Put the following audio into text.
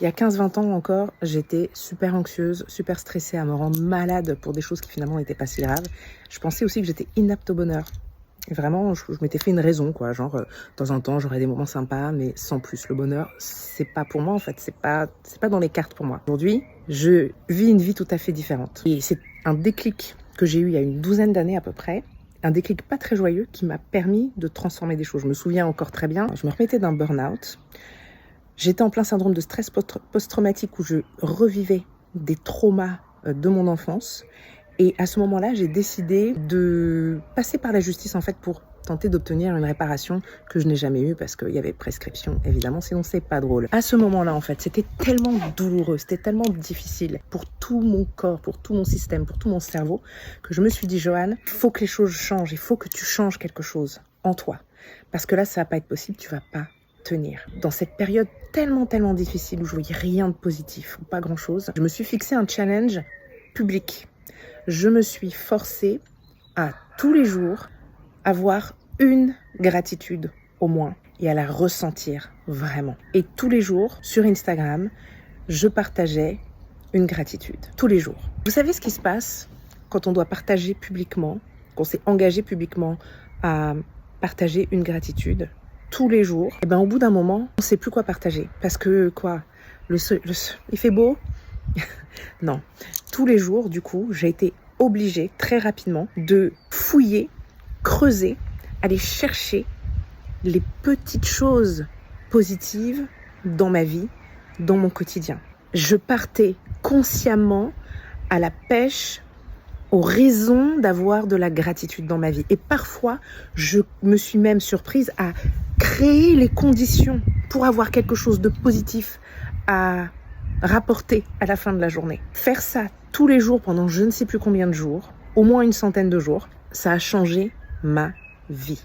Il y a 15-20 ans encore, j'étais super anxieuse, super stressée, à me rendre malade pour des choses qui finalement n'étaient pas si graves. Je pensais aussi que j'étais inapte au bonheur. Et vraiment, je m'étais fait une raison, quoi. Genre, de temps en temps, j'aurais des moments sympas, mais sans plus. Le bonheur, c'est pas pour moi, en fait. C'est pas dans les cartes pour moi. Aujourd'hui, je vis une vie tout à fait différente. Et c'est un déclic que j'ai eu il y a une douzaine d'années à peu près. Un déclic pas très joyeux qui m'a permis de transformer des choses. Je me souviens encore très bien, je me remettais d'un burn-out. J'étais en plein syndrome de stress post-traumatique où je revivais des traumas de mon enfance. Et à ce moment-là, j'ai décidé de passer par la justice en fait pour tenter d'obtenir une réparation que je n'ai jamais eue parce qu'il y avait prescription, évidemment, sinon c'est pas drôle. À ce moment-là, en fait, c'était tellement douloureux, c'était tellement difficile pour tout mon corps, pour tout mon système, pour tout mon cerveau, que je me suis dit, Joanne, il faut que les choses changent, il faut que tu changes quelque chose en toi. Parce que là, ça va pas être possible, tu vas pas tenir. Dans cette période tellement difficile où je voyais rien de positif ou pas grand-chose, je me suis fixé un challenge public. Je me suis forcée à tous les jours avoir une gratitude au moins et à la ressentir vraiment. Et tous les jours sur Instagram, je partageais une gratitude. Tous les jours. Vous savez ce qui se passe quand on doit partager publiquement, qu'on s'est engagé publiquement à partager une gratitude tous les jours, et au bout d'un moment, on ne sait plus quoi partager. Parce que quoi, il fait beau. Non. Tous les jours, du coup, j'ai été obligée très rapidement de fouiller, creuser, aller chercher les petites choses positives dans ma vie, dans mon quotidien. Je partais consciemment à la pêche aux raisons d'avoir de la gratitude dans ma vie. Et parfois, je me suis même surprise à créer les conditions pour avoir quelque chose de positif à rapporter à la fin de la journée. Faire ça tous les jours pendant je ne sais plus combien de jours, au moins une centaine de jours, ça a changé ma vie.